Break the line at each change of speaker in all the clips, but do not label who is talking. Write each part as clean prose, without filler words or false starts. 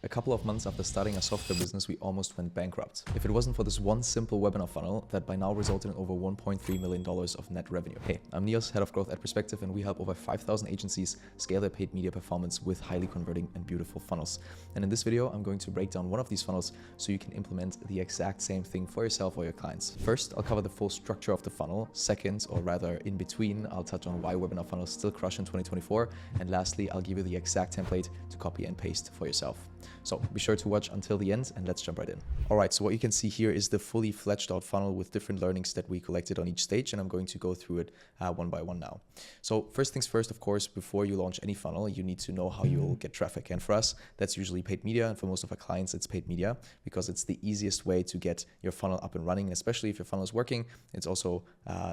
A couple of months after starting a software business, we almost went bankrupt. If it wasn't for this one simple webinar funnel that by now resulted in over $1.3 million of net revenue. Hey, I'm Niels, head of growth at Perspective, and we help over 5,000 agencies scale their paid media performance with highly converting and beautiful funnels. And in this video, I'm going to break down one of these funnels so you can implement the exact same thing for yourself or your clients. First, I'll cover the full structure of the funnel. Second, or rather in between, I'll touch on why webinar funnels still crush in 2024. And lastly, I'll give you the exact template to copy and paste for yourself. So be sure to watch until the end and let's jump right in. All right, so what you can see here is the fully fledged out funnel with different learnings that we collected on each stage, and I'm going to go through it one by one now. So first things first, of course, before you launch any funnel, you need to know how you'll get traffic. And for us, that's usually paid media. And for most of our clients, it's paid media because it's the easiest way to get your funnel up and running. And especially if your funnel is working, it's also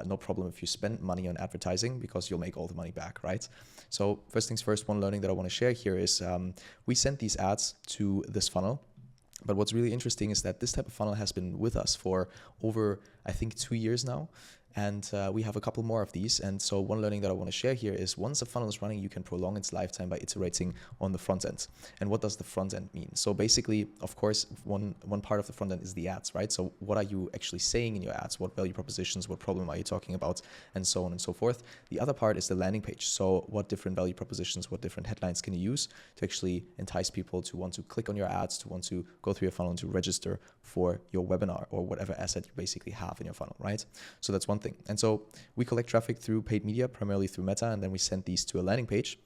no problem if you spend money on advertising because you'll make all the money back, right? So first things first, one learning that I want to share here is we sent these ads to this funnel. But what's really interesting is that this type of funnel has been with us for over, I think, 2 years now. And we have a couple more of these. And so one learning that I want to share here is once a funnel is running, you can prolong its lifetime by iterating on the front end. And what does the front end mean? So basically, of course, one part of the front end is the ads, right? So what are you actually saying in your ads? What value propositions, what problem are you talking about? And so on and so forth. The other part is the landing page. So what different value propositions, what different headlines can you use to actually entice people to want to click on your ads, to want to go through your funnel and to register for your webinar or whatever asset you basically have in your funnel, right? So that's one thing. And so we collect traffic through paid media, primarily through Meta, and then we send these to a landing page.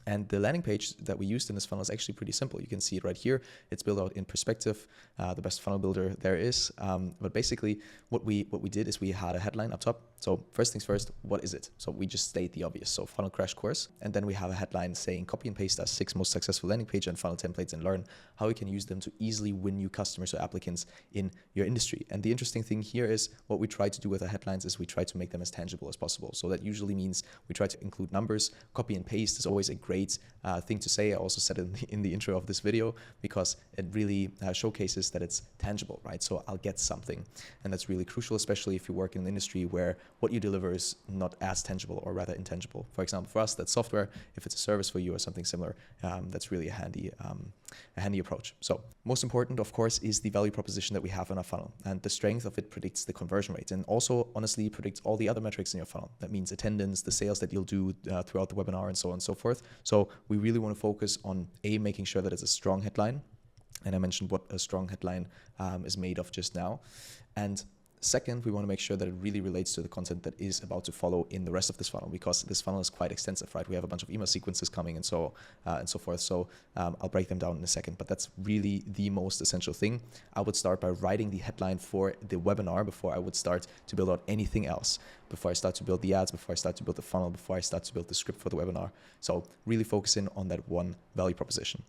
And the landing page that we used in this funnel is actually pretty simple. You can see it right here. It's built out in Perspective, the best funnel builder there is. But basically what we did is we had a headline up top. So first things first, what is it? So we just state the obvious. So funnel crash course. And then we have a headline saying copy and paste our 6 most successful landing page and funnel templates and learn how you can use them to easily win new customers or applicants in your industry. And the interesting thing here is what we try to do with our headlines is we try to make them as tangible as possible. So that usually means we try to include numbers. Copy and paste is always a great thing to say. I also said it in the intro of this video because it really showcases that it's tangible, right? So I'll get something. And that's really crucial, especially if you work in an industry where what you deliver is not as tangible or rather intangible. For example, for us, that's software. If it's a service for you or something similar, that's really a handy approach. So most important, of course, is the value proposition that we have in our funnel. And the strength of it predicts the conversion rate and also honestly predicts all the other metrics in your funnel. That means attendance, the sales that you'll do throughout the webinar and so on and so forth. So we really want to focus on making sure that it's a strong headline. And I mentioned what a strong headline is made of just now. And second, we want to make sure that it really relates to the content that is about to follow in the rest of this funnel, because this funnel is quite extensive, right? We have a bunch of email sequences coming and so forth. So I'll break them down in a second, but that's really the most essential thing. I would start by writing the headline for the webinar before I would start to build out anything else, before I start to build the ads, before I start to build the funnel, before I start to build the script for the webinar. So really focusing on that one value proposition.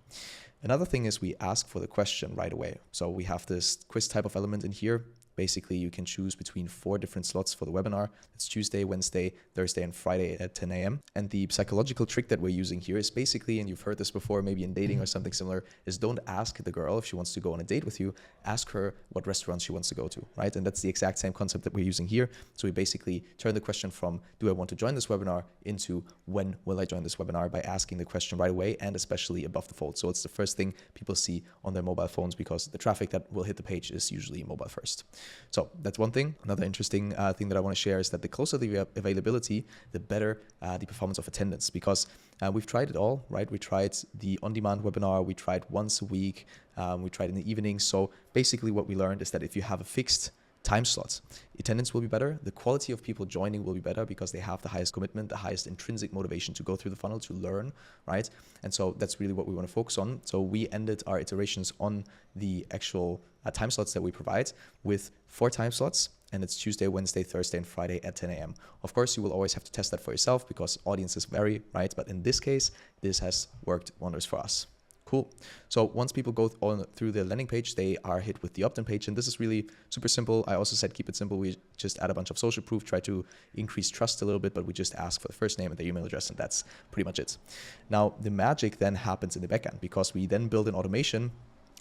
Another thing is we ask for the question right away. So we have this quiz type of element in here. Basically, you can choose between 4 different slots for the webinar. It's Tuesday, Wednesday, Thursday, and Friday at 10 a.m. And the psychological trick that we're using here is basically, and you've heard this before, maybe in dating or something similar, is don't ask the girl if she wants to go on a date with you. Ask her what restaurant she wants to go to, right? And that's the exact same concept that we're using here. So we basically turn the question from, do I want to join this webinar, into when will I join this webinar, by asking the question right away and especially above the fold. So it's the first thing people see on their mobile phones because the traffic that will hit the page is usually mobile first. So that's one thing. Another interesting thing that I want to share is that the closer the availability, the better the performance of attendance, because we've tried it all, right? We tried the on-demand webinar, we tried once a week, we tried in the evening. So basically what we learned is that if you have a fixed time slots, attendance will be better. The quality of people joining will be better because they have the highest commitment, the highest intrinsic motivation to go through the funnel, to learn, right? And so that's really what we want to focus on. So we ended our iterations on the actual time slots that we provide with 4 time slots. And it's Tuesday, Wednesday, Thursday, and Friday at 10 a.m. Of course, you will always have to test that for yourself because audiences vary, right? But in this case, this has worked wonders for us. Cool. So once people go on through the landing page, they are hit with the opt-in page. And this is really super simple. I also said keep it simple. We just add a bunch of social proof, try to increase trust a little bit, but we just ask for the first name and the email address, and that's pretty much it. Now, the magic then happens in the backend because we then build an automation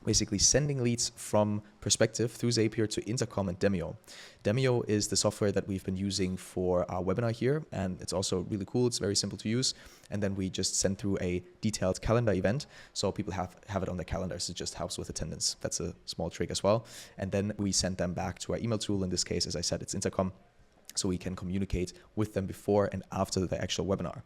basically sending leads from Perspective through Zapier to Intercom and Demio. Demio is the software that we've been using for our webinar here, and it's also really cool. It's very simple to use. And then we just send through a detailed calendar event, so people have it on their calendars. It just helps with attendance. That's a small trick as well. And then we send them back to our email tool. In this case, as I said, it's Intercom, so we can communicate with them before and after the actual webinar.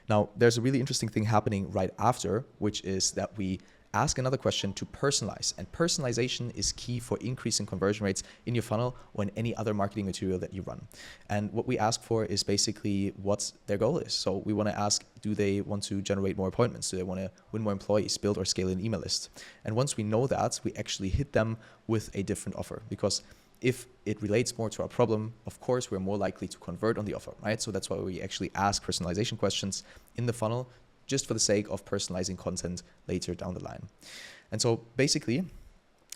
Now, there's a really interesting thing happening right after, which is that we ask another question to personalize. And personalization is key for increasing conversion rates in your funnel or in any other marketing material that you run. And what we ask for is basically what their goal is. So we want to ask, do they want to generate more appointments? Do they want to win more employees, build or scale an email list? And once we know that, we actually hit them with a different offer, because if it relates more to our problem, of course, we're more likely to convert on the offer, right? So that's why we actually ask personalization questions in the funnel, just for the sake of personalizing content later down the line. And so basically,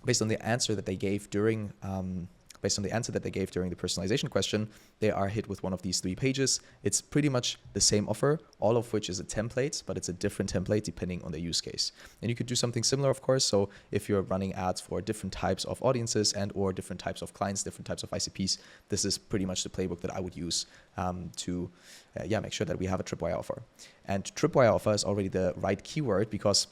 based on the answer that they gave during the personalization question, they are hit with one of these 3 pages. It's pretty much the same offer, all of which is a template, but it's a different template depending on the use case. And you could do something similar, of course. So if you're running ads for different types of audiences and or different types of clients, different types of ICPs, this is pretty much the playbook that I would use to make sure that we have a tripwire offer. And tripwire offer is already the right keyword, because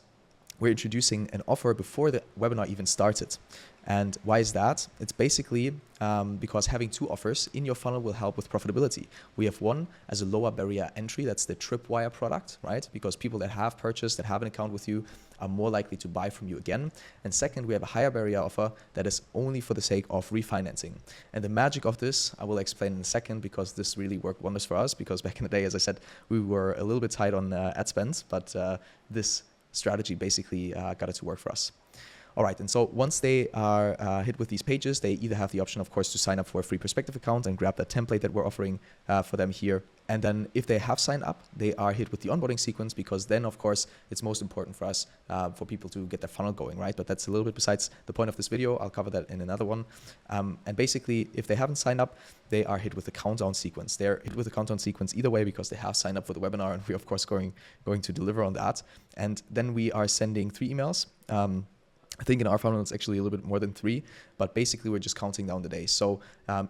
we're introducing an offer before the webinar even started. And why is that? It's basically because having 2 offers in your funnel will help with profitability. We have one as a lower barrier entry, that's the tripwire product, right? Because people that have purchased, that have an account with you, are more likely to buy from you again. And second, we have a higher barrier offer that is only for the sake of refinancing. And the magic of this, I will explain in a second, because this really worked wonders for us, because back in the day, as I said, we were a little bit tight on ad spend, but this strategy basically got it to work for us. All right, and so once they are hit with these pages, they either have the option, of course, to sign up for a free Perspective account and grab that template that we're offering for them here. And then if they have signed up, they are hit with the onboarding sequence, because then, of course, it's most important for us for people to get their funnel going, right? But that's a little bit besides the point of this video. I'll cover that in another one. And basically, if they haven't signed up, they are hit with the countdown sequence. They're hit with the countdown sequence either way, because they have signed up for the webinar, and we're, of course, going to deliver on that. And then we are sending 3 emails. I think in our funnel, it's actually a little bit more than 3, but basically we're just counting down the days. So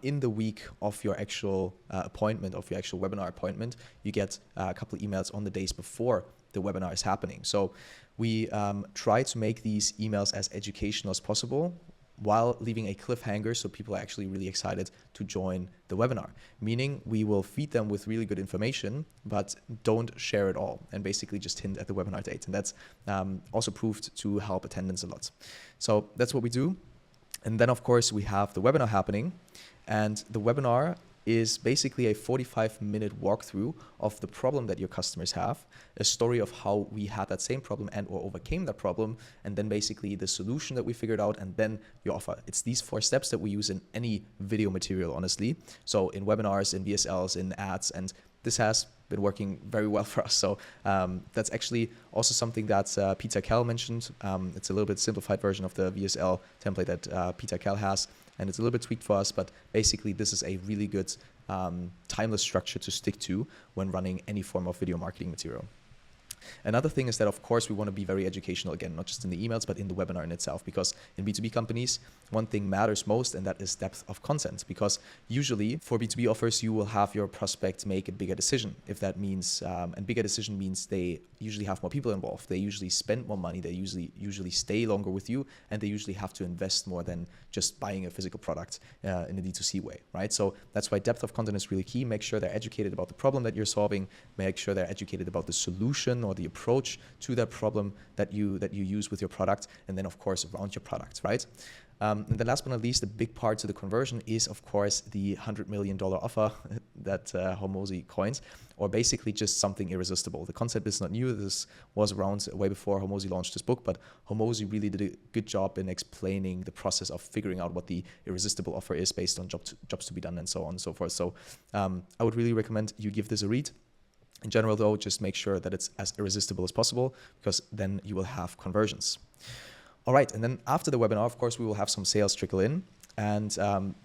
in the week of your actual appointment, of your actual webinar appointment, you get a couple of emails on the days before the webinar is happening. So we try to make these emails as educational as possible, while leaving a cliffhanger so people are actually really excited to join the webinar. Meaning we will feed them with really good information, but don't share it all, and basically just hint at the webinar date. And that's also proved to help attendance a lot. So that's what we do. And then, of course, we have the webinar happening, and the webinar is basically a 45-minute walkthrough of the problem that your customers have, a story of how we had that same problem and or overcame that problem, and then basically the solution that we figured out, and then your offer. It's these 4 steps that we use in any video material, honestly. So in webinars, in VSLs, in ads, and this has been working very well for us. So that's actually also something that Peter Kell mentioned. It's a little bit simplified version of the VSL template that Peter Kell has. And it's a little bit tweaked for us, but basically this is a really good timeless structure to stick to when running any form of video marketing material. Another thing is that, of course, we want to be very educational, again, not just in the emails, but in the webinar in itself, because in B2B companies, one thing matters most, and that is depth of content. Because usually for B2B offers, you will have your prospect make a bigger decision. If that means, and bigger decision means they usually have more people involved. They usually spend more money. They usually stay longer with you, and they usually have to invest more than just buying a physical product in a D2C way, right? So that's why depth of content is really key. Make sure they're educated about the problem that you're solving. Make sure they're educated about the solution or the approach to that problem that you use with your product, and then, of course, around your product, right? And then last but not least, a big part to the conversion is, of course, the $100 million offer that Hormozi coins, or basically just something irresistible. The concept is not new. This was around way before Hormozi launched this book, but Hormozi really did a good job in explaining the process of figuring out what the irresistible offer is based on jobs to be done and so on and so forth. So I would really recommend you give this a read. In general, though, just make sure that it's as irresistible as possible, because then you will have conversions. All right, and then after the webinar, of course, we will have some sales trickle in, and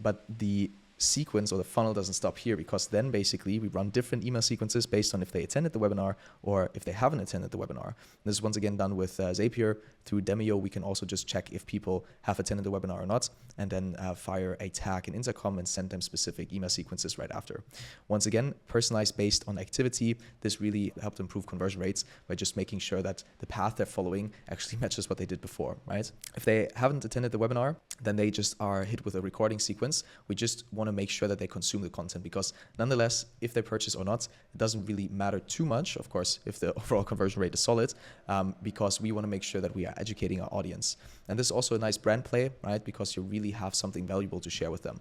but the sequence or the funnel doesn't stop here, because then basically we run different email sequences based on if they attended the webinar or if they haven't attended the webinar. This is once again done with Zapier. Through Demio, we can also just check if people have attended the webinar or not, and then fire a tag in Intercom and send them specific email sequences right after. Once again, personalized based on activity. This really helped improve conversion rates by just making sure that the path they're following actually matches what they did before, right? If they haven't attended the webinar, then they just are hit with a recording sequence. We just want to make sure that they consume the content, because nonetheless, if they purchase or not, it doesn't really matter too much, of course, if the overall conversion rate is solid, because we want to make sure that we are educating our audience. And this is also a nice brand play, right? Because you really have something valuable to share with them.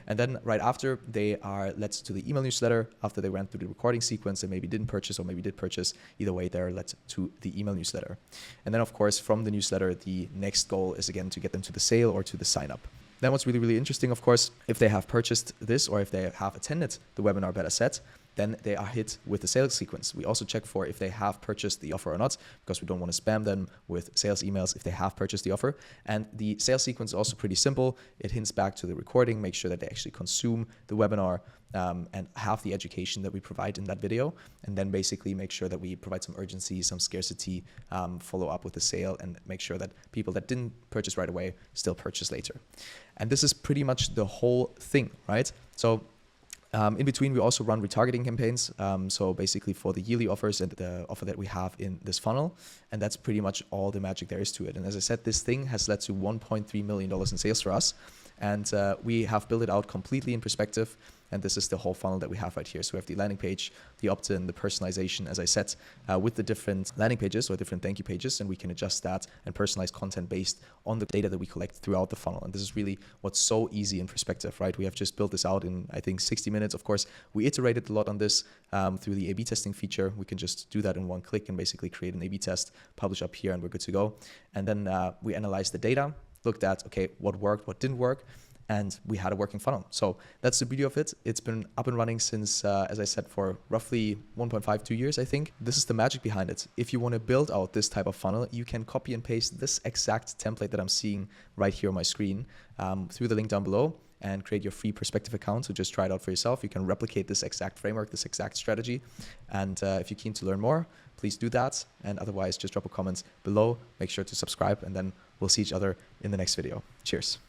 And then right after, they are led to the email newsletter. After they went through the recording sequence and maybe didn't purchase or maybe did purchase, either way, they're led to the email newsletter. And then of course, from the newsletter, the next goal is again to get them to the sale or to the sign up. Then what's really, really interesting, of course, if they have purchased this or if they have attended the webinar better set, then they are hit with the sales sequence. We also check for if they have purchased the offer or not, because we don't want to spam them with sales emails if they have purchased the offer. And the sales sequence is also pretty simple. It hints back to the recording, make sure that they actually consume the webinar and have the education that we provide in that video. And then basically make sure that we provide some urgency, some scarcity, follow up with the sale, and make sure that people that didn't purchase right away still purchase later. And this is pretty much the whole thing, right? So in between, we also run retargeting campaigns. So basically for the yearly offers and the offer that we have in this funnel. And that's pretty much all the magic there is to it. And as I said, this thing has led to $1.3 million in sales for us. And we have built it out completely in Perspective. And this is the whole funnel that we have right here. So we have the landing page, the opt-in, the personalization, as I said, with the different landing pages or different thank you pages. And we can adjust that and personalize content based on the data that we collect throughout the funnel. And this is really what's so easy in Perspective, right? We have just built this out in, I think, 60 minutes. Of course, we iterated a lot on this through the A/B testing feature. We can just do that in one click and basically create an A/B test, publish up here, and we're good to go. And then we analyzed the data, looked at, okay, what worked, what didn't work, and we had a working funnel. So that's the beauty of it. It's been up and running since, as I said, for roughly 1.5, 2 years, I think. This is the magic behind it. If you want to build out this type of funnel, you can copy and paste this exact template that I'm seeing right here on my screen through the link down below and create your free Perspective account. So just try it out for yourself. You can replicate this exact framework, this exact strategy. And if you're keen to learn more, please do that. And otherwise, just drop a comment below. Make sure to subscribe, and then we'll see each other in the next video. Cheers.